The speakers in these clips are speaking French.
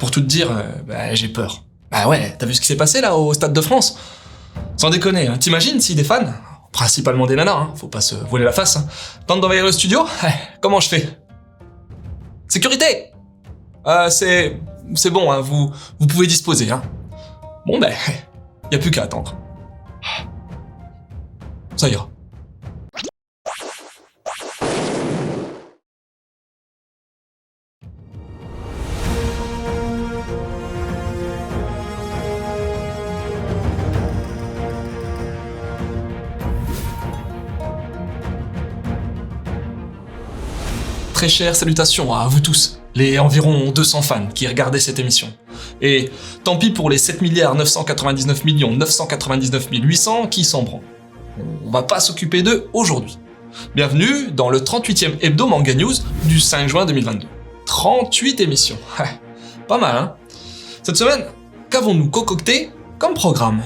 pour tout te dire, j'ai peur. Bah ouais, t'as vu ce qui s'est passé là au Stade de France? Sans déconner, hein. T'imagines si des fans, principalement des nanas, hein, faut pas se voiler la face, hein, tentent d'envahir le studio? Comment je fais? Sécurité! C'est bon, hein, vous pouvez disposer. Hein. Bon y a plus qu'à attendre. Ça ira. Très chères salutations à vous tous, les environ 200 fans qui regardaient cette émission. Et tant pis pour les 7 999 999 800 qui s'en branlent. On va pas s'occuper d'eux aujourd'hui. Bienvenue dans le 38e Hebdo Manga News du 5 juin 2022. 38 émissions. Pas mal, hein? Cette semaine, qu'avons-nous concocté comme programme?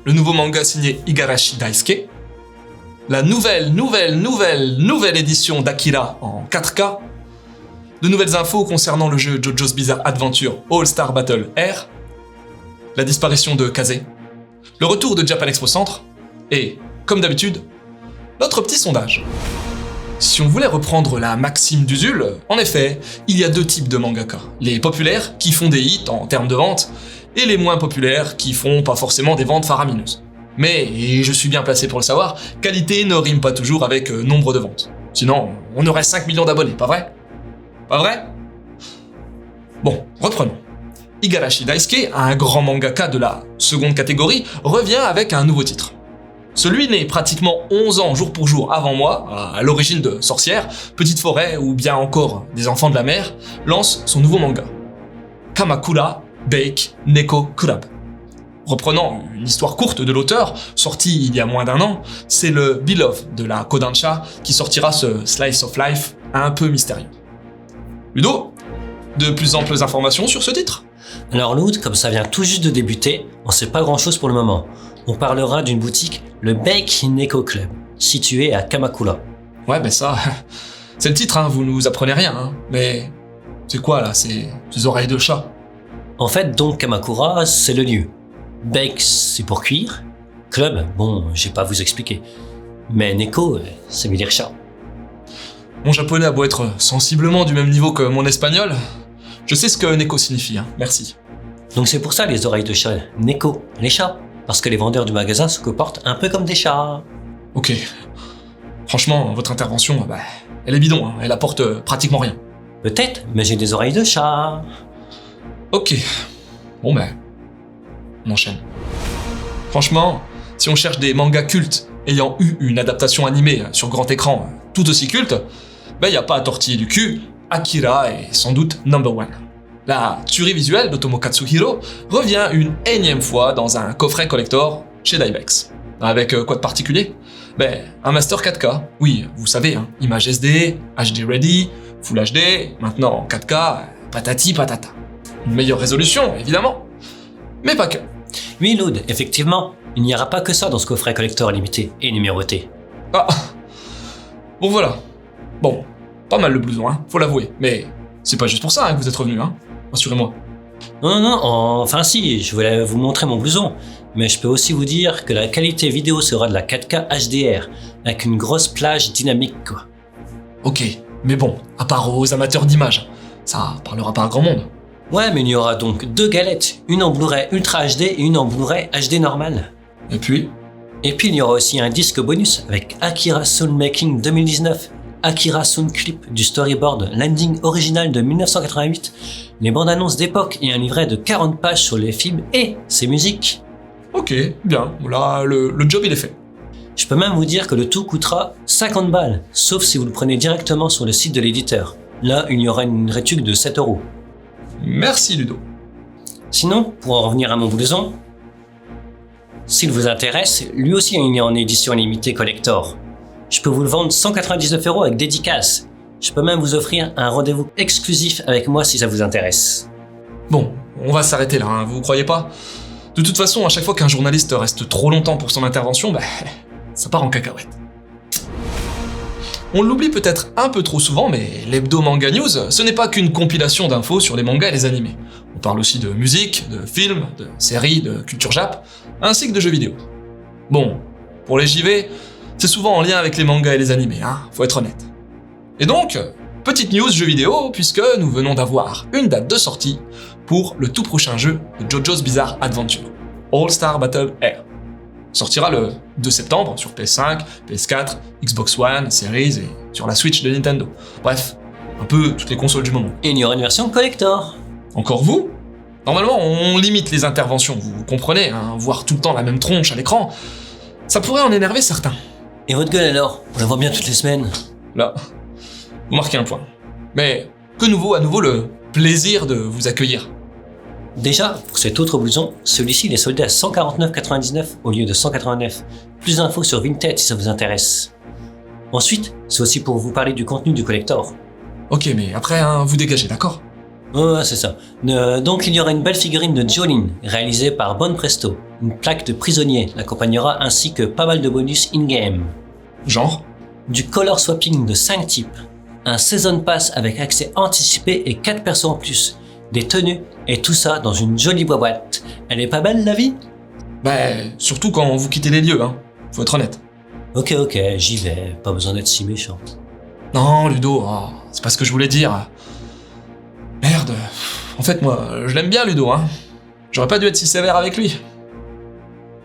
Le nouveau manga signé Igarashi Daisuke, la nouvelle édition d'Akira en 4K, de nouvelles infos concernant le jeu JoJo's Bizarre Adventure All-Star Battle R, la disparition de Kaze, le retour de Japan Expo Centre, et, comme d'habitude, notre petit sondage. Si on voulait reprendre la maxime d'Usul, en effet, il y a deux types de mangaka. Les populaires, qui font des hits en termes de vente, et les moins populaires, qui font pas forcément des ventes faramineuses. Mais, et je suis bien placé pour le savoir, qualité ne rime pas toujours avec nombre de ventes. Sinon, on aurait 5 millions d'abonnés, pas vrai? Pas vrai? Bon, reprenons. Igarashi Daisuke, un grand mangaka de la seconde catégorie, revient avec un nouveau titre. Celui né pratiquement 11 ans jour pour jour avant moi, à l'origine de Sorcière, Petite Forêt ou bien encore des Enfants de la Mer, lance son nouveau manga. Kamakura Bake Neko Club. Reprenant une histoire courte de l'auteur, sortie il y a moins d'un an, c'est le Beloved de la Kodansha qui sortira ce slice of life un peu mystérieux. Ludo, de plus amples informations sur ce titre? Alors Loud, comme ça vient tout juste de débuter, on sait pas grand chose pour le moment. On parlera d'une boutique, le Bake Neko Club, située à Kamakura. Ouais ça, c'est le titre, hein, vous nous apprenez rien, hein, mais c'est quoi là, ces oreilles de chat? En fait, donc Kamakura, c'est le lieu. Bake, c'est pour cuire. Club, bon, je vais pas vous expliquer. Mais Neko, ça veut dire chat. Mon japonais a beau être sensiblement du même niveau que mon espagnol, je sais ce que Neko signifie, hein, merci. Donc c'est pour ça les oreilles de chat, Neko, les chats. Parce que les vendeurs du magasin se comportent un peu comme des chats. Ok. Franchement, votre intervention, elle est bidon, hein, elle apporte pratiquement rien. Peut-être, mais j'ai des oreilles de chat. Ok. Bon on enchaîne. Franchement, si on cherche des mangas cultes ayant eu une adaptation animée sur grand écran tout aussi culte, y a pas à tortiller du cul, Akira est sans doute number one. La tuerie visuelle d'Otomo Katsuhiro revient une énième fois dans un coffret collector chez Daibex. Avec quoi de particulier? Un master 4K, oui, vous savez, hein, image SD, HD ready, Full HD, maintenant 4K, patati patata. Une meilleure résolution, évidemment, mais pas que. Oui, Loud, effectivement, il n'y aura pas que ça dans ce coffret collector limité et numéroté. Ah, bon voilà. Bon, pas mal le blouson, hein, faut l'avouer, mais c'est pas juste pour ça hein, que vous êtes revenu, hein, rassurez-moi. Non, enfin si, je voulais vous montrer mon blouson, mais je peux aussi vous dire que la qualité vidéo sera de la 4K HDR, avec une grosse plage dynamique quoi. Ok, mais bon, à part aux amateurs d'images, ça parlera pas à grand monde. Ouais, mais il y aura donc deux galettes, une en Blu-ray Ultra HD et une en Blu-ray HD normal. Et puis il y aura aussi un disque bonus avec Akira Soundmaking 2019, Akira Sound Clip du storyboard landing original de 1988, les bandes annonces d'époque et un livret de 40 pages sur les films et ses musiques. Ok, bien, là le job il est fait. Je peux même vous dire que le tout coûtera 50 balles, sauf si vous le prenez directement sur le site de l'éditeur. Là, il y aura une réduction de 7 €. Merci Ludo. Sinon, pour en revenir à mon blouson, s'il vous intéresse, lui aussi il est en édition limitée collector. Je peux vous le vendre 199 € avec dédicace. Je peux même vous offrir un rendez-vous exclusif avec moi si ça vous intéresse. Bon, on va s'arrêter là, hein, vous croyez pas? De toute façon, à chaque fois qu'un journaliste reste trop longtemps pour son intervention, ça part en cacahuète. On l'oublie peut-être un peu trop souvent, mais l'Hebdo Manga News, ce n'est pas qu'une compilation d'infos sur les mangas et les animés. On parle aussi de musique, de films, de séries, de culture jap, ainsi que de jeux vidéo. Bon, pour les JV, c'est souvent en lien avec les mangas et les animés, faut être honnête. Et donc, petite news jeux vidéo, puisque nous venons d'avoir une date de sortie pour le tout prochain jeu de JoJo's Bizarre Adventure, All Star Battle Air. Sortira le 2 septembre sur PS5, PS4, Xbox One, Series et sur la Switch de Nintendo. Bref, un peu toutes les consoles du moment. Et il y aura une version collector. Encore vous ? Normalement, on limite les interventions, vous comprenez, voir tout le temps la même tronche à l'écran, ça pourrait en énerver certains. Et votre gueule alors? On la voit bien toutes les semaines. Là, vous marquez un point. Mais que nouveau, à nouveau, le plaisir de vous accueillir. Déjà, pour cet autre blouson, celui-ci il est soldé à 149,99 au lieu de 189. Plus d'infos sur Vinted si ça vous intéresse. Ensuite, c'est aussi pour vous parler du contenu du collector. Ok, mais après, vous dégagez, d'accord ? Ouais, c'est ça. Donc il y aura une belle figurine de Jolene, réalisée par Bon Presto. Une plaque de prisonnier l'accompagnera ainsi que pas mal de bonus in-game. Genre ? Du color swapping de 5 types. Un Season Pass avec accès anticipé et 4 persos en plus. Des tenues et tout ça dans une jolie boîte. Elle est pas belle la vie? Surtout quand vous quittez les lieux, faut être honnête. Ok, j'y vais, pas besoin d'être si méchant. Non, Ludo, c'est pas ce que je voulais dire. Merde, en fait moi, je l'aime bien Ludo, J'aurais pas dû être si sévère avec lui.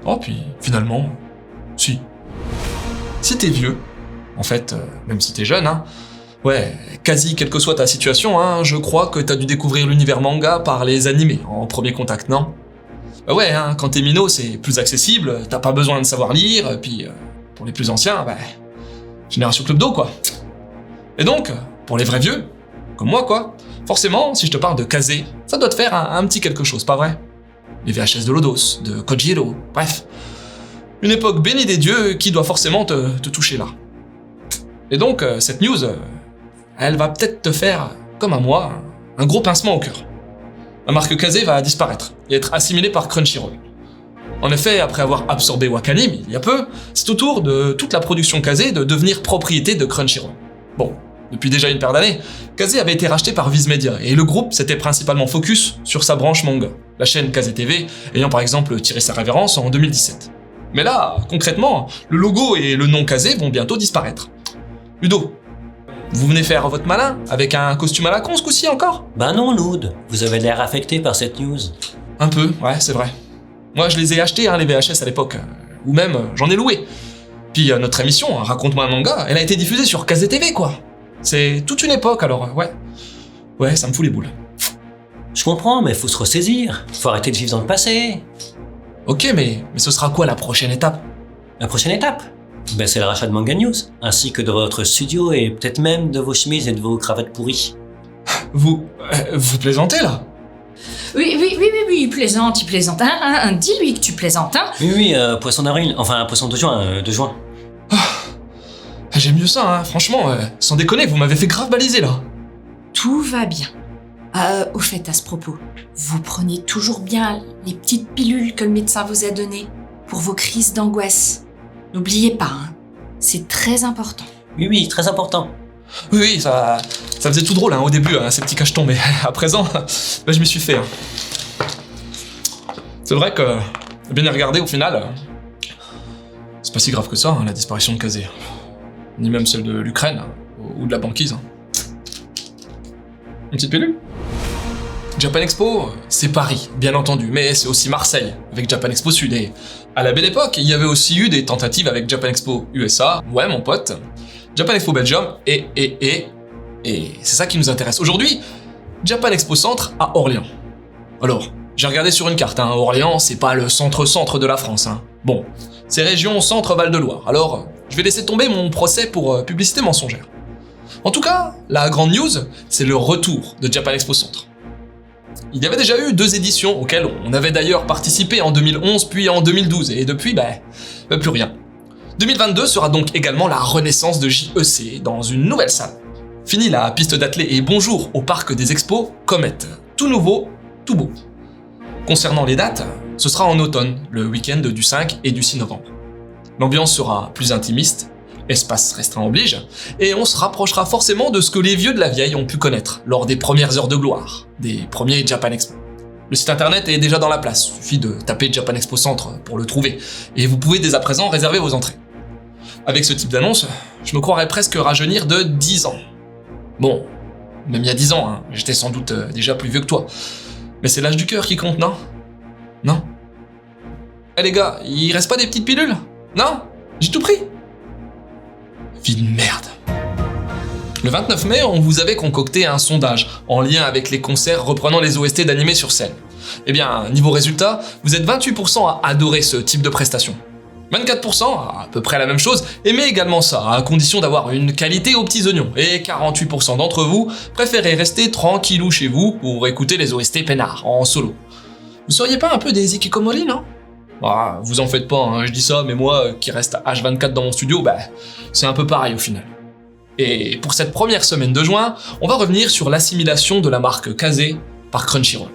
Oh, puis finalement, si. Si t'es vieux, en fait, même si t'es jeune, ouais, quasi quelle que soit ta situation, je crois que t'as dû découvrir l'univers manga par les animés, en premier contact, non ? Bah ouais, quand t'es minot, c'est plus accessible, t'as pas besoin de savoir lire, et puis, pour les plus anciens, Génération Club d'eau, quoi. Et donc, pour les vrais vieux, comme moi, quoi, forcément, si je te parle de Kazé, ça doit te faire un petit quelque chose, pas vrai ? Les VHS de Lodos, de Kojiro, bref. Une époque bénie des dieux qui doit forcément te toucher là. Et donc, cette news, elle va peut-être te faire, comme à moi, un gros pincement au cœur. La marque Kazé va disparaître et être assimilée par Crunchyroll. En effet, après avoir absorbé Wakanim il y a peu, c'est au tour de toute la production Kazé de devenir propriété de Crunchyroll. Bon, depuis déjà une paire d'années, Kazé avait été racheté par Viz Media et le groupe s'était principalement focus sur sa branche manga, la chaîne Kazé TV ayant par exemple tiré sa révérence en 2017. Mais là, concrètement, le logo et le nom Kazé vont bientôt disparaître. Ludo, vous venez faire votre malin avec un costume à la con ce coup-ci encore ? Ben non, Loud, vous avez l'air affecté par cette news. Un peu, ouais, c'est vrai. Moi, je les ai achetés, les VHS à l'époque, ou même j'en ai loué. Puis notre émission, Raconte-moi un manga, elle a été diffusée sur Kazé TV, quoi. C'est toute une époque, alors, ouais. Ouais, ça me fout les boules. Je comprends, mais faut se ressaisir. Faut arrêter de vivre dans le passé. Ok, mais ce sera quoi la prochaine étape ? La prochaine étape, c'est le rachat de Manga News, ainsi que de votre studio et peut-être même de vos chemises et de vos cravates pourries. Vous plaisantez, là ? Oui, il plaisante. Dis-lui que tu plaisantes, Oui, poisson d'avril, enfin poisson de juin, J'aime mieux ça, franchement, sans déconner, vous m'avez fait grave baliser, là. Tout va bien. Au fait, à ce propos, vous prenez toujours bien les petites pilules que le médecin vous a données pour vos crises d'angoisse. N'oubliez pas, c'est très important. Oui, très important. Oui, ça faisait tout drôle au début, ces petits cachetons, mais à présent, je m'y suis fait. C'est vrai que, bien y regarder au final, c'est pas si grave que ça, la disparition de Kazé. Ni même celle de l'Ukraine, ou de la banquise. Une petite pilule ? Japan Expo, c'est Paris, bien entendu, mais c'est aussi Marseille, avec Japan Expo Sud. Et à la belle époque, il y avait aussi eu des tentatives avec Japan Expo USA, ouais mon pote, Japan Expo Belgium, et c'est ça qui nous intéresse. Aujourd'hui, Japan Expo Centre à Orléans. Alors, j'ai regardé sur une carte, Orléans, c'est pas le centre-centre de la France. Bon, c'est région Centre-Val de Loire, alors je vais laisser tomber mon procès pour publicité mensongère. En tout cas, la grande news, c'est le retour de Japan Expo Centre. Il y avait déjà eu 2 éditions auxquelles on avait d'ailleurs participé en 2011 puis en 2012, et depuis, plus rien. 2022 sera donc également la renaissance de JEC dans une nouvelle salle. Fini la piste d'athlée et bonjour au parc des expos Comet. Tout nouveau, tout beau. Concernant les dates, ce sera en automne, le week-end du 5 et du 6 novembre. L'ambiance sera plus intimiste, espace restreint oblige, et on se rapprochera forcément de ce que les vieux de la vieille ont pu connaître lors des premières heures de gloire, des premiers Japan Expo. Le site internet est déjà dans la place, suffit de taper Japan Expo Centre pour le trouver, et vous pouvez dès à présent réserver vos entrées. Avec ce type d'annonce, je me croirais presque rajeunir de 10 ans. Bon, même il y a 10 ans, hein, j'étais sans doute déjà plus vieux que toi. Mais c'est l'âge du cœur qui compte, non? Non? Eh les gars, il reste pas des petites pilules? Non? J'ai tout pris? Vie de merde. Le 29 mai, on vous avait concocté un sondage en lien avec les concerts reprenant les OST d'animés sur scène. Eh bien, niveau résultat, vous êtes 28% à adorer ce type de prestation. 24%, à peu près la même chose, aimez également ça, à condition d'avoir une qualité aux petits oignons. Et 48% d'entre vous préférez rester tranquillou chez vous pour écouter les OST peinards, en solo. Vous seriez pas un peu des hikikomori, non? Ah, vous en faites pas, hein, je dis ça, mais moi, qui reste H24 dans mon studio, c'est un peu pareil au final. Et pour cette première semaine de juin, on va revenir sur l'assimilation de la marque Kazé par Crunchyroll.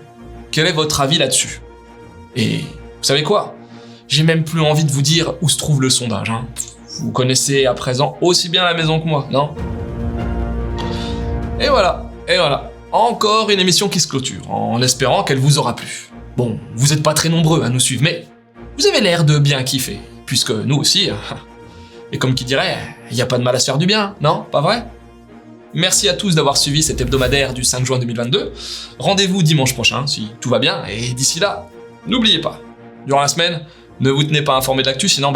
Quel est votre avis là-dessus? Et vous savez quoi? J'ai même plus envie de vous dire où se trouve le sondage. Hein. Vous connaissez à présent aussi bien la maison que moi, non? Et voilà. Encore une émission qui se clôture, en espérant qu'elle vous aura plu. Bon, vous n'êtes pas très nombreux à nous suivre, mais vous avez l'air de bien kiffer, puisque nous aussi. Et comme qui dirait, il n'y a pas de mal à se faire du bien, non? Pas vrai? Merci à tous d'avoir suivi cet hebdomadaire du 5 juin 2022. Rendez-vous dimanche prochain, si tout va bien, et d'ici là, n'oubliez pas, durant la semaine, ne vous tenez pas informé de l'actu, sinon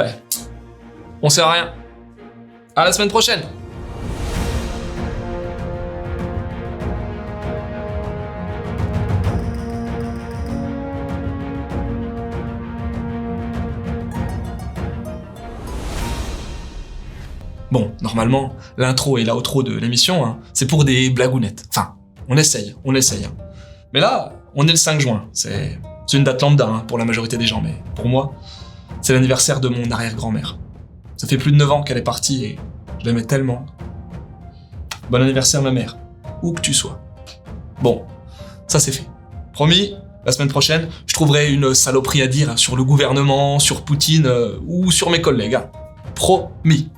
on sert à rien. À la semaine prochaine. Bon, normalement, l'intro et l'outro de l'émission, hein, c'est pour des blagounettes. Enfin, on essaye. Hein. Mais là, on est le 5 juin, c'est une date lambda hein, pour la majorité des gens, mais pour moi, c'est l'anniversaire de mon arrière-grand-mère. Ça fait plus de 9 ans qu'elle est partie et je l'aimais tellement. Bon anniversaire ma mère, où que tu sois. Bon, ça c'est fait. Promis, la semaine prochaine, je trouverai une saloperie à dire sur le gouvernement, sur Poutine ou sur mes collègues. Hein. Promis.